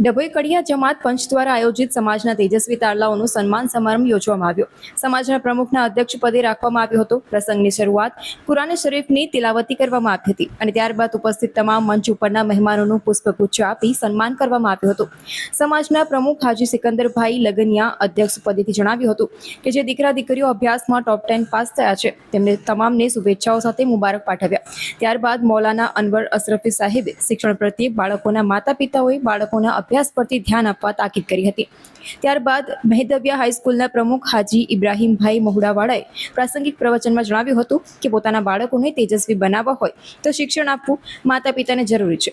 ડભોઈ કડિયા જમાત પંચ દ્વારા આયોજિત સમાજના તેજસ્વી તારલાઓનું સન્માન સમારંભ યોજવામાં આવ્યો। સમાજના પ્રમુખના અધ્યક્ષ પદે રાખવામાં આવ્યો હતો। પ્રસંગની શરૂઆત કુરાન શરીફની તિલાવતી કરવામાં આવી હતી અને ત્યારબાદ ઉપસ્થિત તમામ મંચ ઉપરના મહેમાનોનું પુષ્પગુચ્છ આપી સન્માન કરવામાં આવ્યું હતું। સમાજના પ્રમુખ હાજી સિકંદરભાઈ લગનિયા અધ્યક્ષ પદેથી જણાવ્યું હતું કે જે દીકરા દીકરીઓ અભ્યાસમાં ટોપ 10 પાસ થયા છે તેમને તમામને શુભેચ્છાઓ સાથે મુબારક પાઠવ્યા। ત્યારબાદ મૌલાના અનવર અશરફી સાહેબે શિક્ષણ પ્રત્યે બાળકોના માતા પિતાઓએ બાળકોના અભ્યાસ પરથી ધ્યાન આપવા તાકીદ કરી હતી। ત્યારબાદ મહેદવિયા હાઈસ્કૂલના પ્રમુખ હાજી ઇબ્રાહીમભાઈ મહુડાવાળાએ પ્રાસંગિક પ્રવચનમાં જણાવ્યું હતું કે પોતાના બાળકોને તેજસ્વી બનાવવા હોય તો શિક્ષણ આપવું માતા પિતાને જરૂરી છે।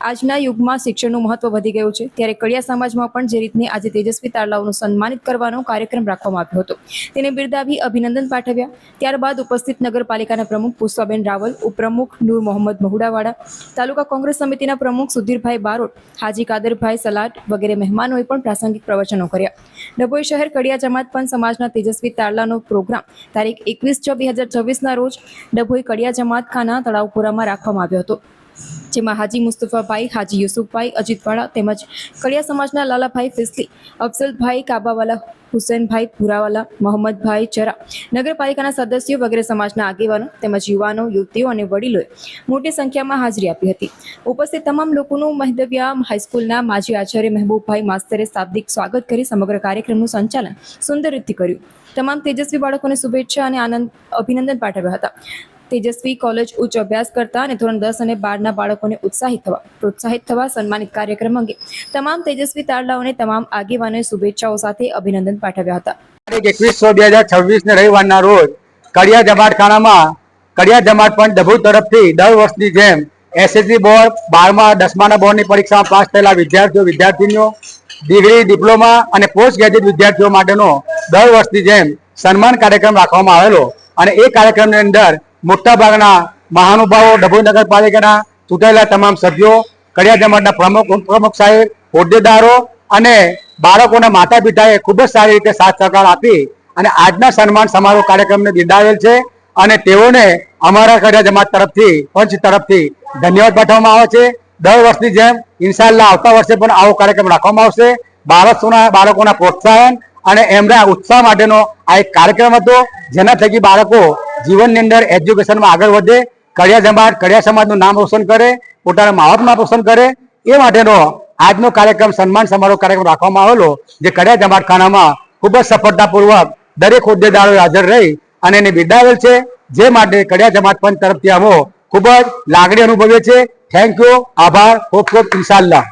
આજના યુગમાં શિક્ષણનું મહત્વ વધી ગયું છે, ત્યારે કડિયા સમાજમાં પણ જે રીતને આજે તેજસ્વી તારલાઓનું સન્માનિત કરવાનો કાર્યક્રમ રાખવામાં આવ્યો હતો તેને બિરદાવી અભિનંદન પાઠવ્યા। ત્યારબાદ ઉપસ્થિત નગરપાલિકાના પ્રમુખ પુષ્પાબેન રાવલ, ઉપપ્રમુખ નૂર મોહમ્મદ મહુડાવાળા, તાલુકા કોંગ્રેસ સમિતિના પ્રમુખ સુધીરભાઈ બારોટ, હાજી કાદરભાઈ સલાટ વગેરે મહેમાનોએ પણ પ્રાસંગિક પ્રવચનો કર્યા। ડભોઈ શહેર કડિયા જમાત પંચ સમાજના તેજસ્વી તારલાનો પ્રોગ્રામ તારીખ 21/6/2024 રોજ ડભોઈ કડિયા જમાત ખાના તળાવપુરામાં રાખવામાં આવ્યો હતો, જેમાં હાજી મુસ્તફાભાઈ, હાજી યુસુફભાઈ અજીતવાળા તેમજ કડિયા સમાજના લાલાભાઈ ફિસલી, અફઝલભાઈ કાબાવાલા, હુસેનભાઈ પુરાવાલા, મોહમ્મદભાઈ ચરા, નગરપાલિકાના સદસ્યો વગેરે સમાજના આગેવાનો તેમજ યુવાનો, યુવતીઓ અને વડીલોએ મોટી સંખ્યામાં હાજરી આપી હતી। ઉપસ્થિત તમામ લોકોનું મહેદવિયા હાઈસ્કૂલના માજી આચાર્ય મહેબૂબભાઈ માસ્તરે શાબ્દિક સ્વાગત કરી સમગ્ર કાર્યક્રમનું સંચાલન સુંદર રીતે કર્યું। તમામ તેજસ્વી બાળકોને શુભેચ્છા અને અભિનંદન પાઠવ્યા હતા। તેજસ્વી કોલેજ ઉચ્ચ અભ્યાસ કરતા અને ધોરણ 10 અને 12ના બાળકોને પ્રોત્સાહિત થવા સન્માનિત કાર્યક્રમ અંગે તમામ તેજસ્વી તારલાઓને તમામ આગેવાનોએ શુભેચ્છાઓ સાથે અભિનંદન પાઠવ્યા હતા। 21/6/2026 રવિવારના રોજ કડિયા જમાત ખાનામાં કડિયા જમાત પંચ ડભોઈ તરફથી દર વર્ષની જેમ એસએસસી બોર્ડ, 12મા 10માના બોર્ડની પરીક્ષામાં પાસ થયેલા વિદ્યાર્થીઓ, વિદ્યાર્થીનીઓ, ડિગ્રી, ડિપ્લોમા અને પોસ્ટ ગ્રેજ્યુએટ વિદ્યાર્થીઓ માટેનો દર વર્ષની જેમ સન્માન કાર્યક્રમ રાખવામાં આવેલો અને એ કાર્યક્રમની અંદર મોટા ભાગના મહાનુભાવો, ડભોઈ નગરપાલિકાના ચૂંટાયેલા તમામ સભ્યો, કડિયા જમાતના પ્રમુખ, ઉપપ્રમુખ સાહેબ, હોદ્દેદારો અને બાળકોના માતા પિતાએ ખૂબ જ સારી રીતે સાથ સહકાર આપી અને આજના સન્માન સમારોહ કાર્યક્રમને બિરદાવેલ છે અને તેઓને અમારા કડિયા જમાત તરફથી, પંચ તરફથી ધન્યવાદ પાઠવવામાં આવે છે। દર વર્ષની જેમ ઇન્શાઅલ્લાહ આવતા વર્ષે પણ આવો કાર્યક્રમ રાખવામાં આવશે। બાળકોના પ્રોત્સાહન અને એમના ઉત્સાહ માટેનો આ એક કાર્યક્રમ હતો, જેના થકી બાળકો જીવનની અંદર એજ્યુકેશનમાં આગળ વધે, કડિયા જમાત, કડિયા સમાજનું નામ રોશન કરે, પોતાના મા બાપનું નામ રોશન કરે, એ માટેનો આજનો કાર્યક્રમ સન્માન સમારોહ કાર્યક્રમ રાખવામાં આવેલો, જે કડિયા જમાત ખાનામાં ખૂબ જ સફળતાપૂર્વક દરેક હોદ્દેદારોએ હાજર રહી અને એને બિરદાવેલ છે, જે માટે કડિયા જમાત પંચ તરફથી અમે ખૂબ જ લાગણી અનુભવીએ છીએ। થેન્ક યુ, આભાર, ખૂબ ખૂબ ઇન્શાઅલ્લાહ।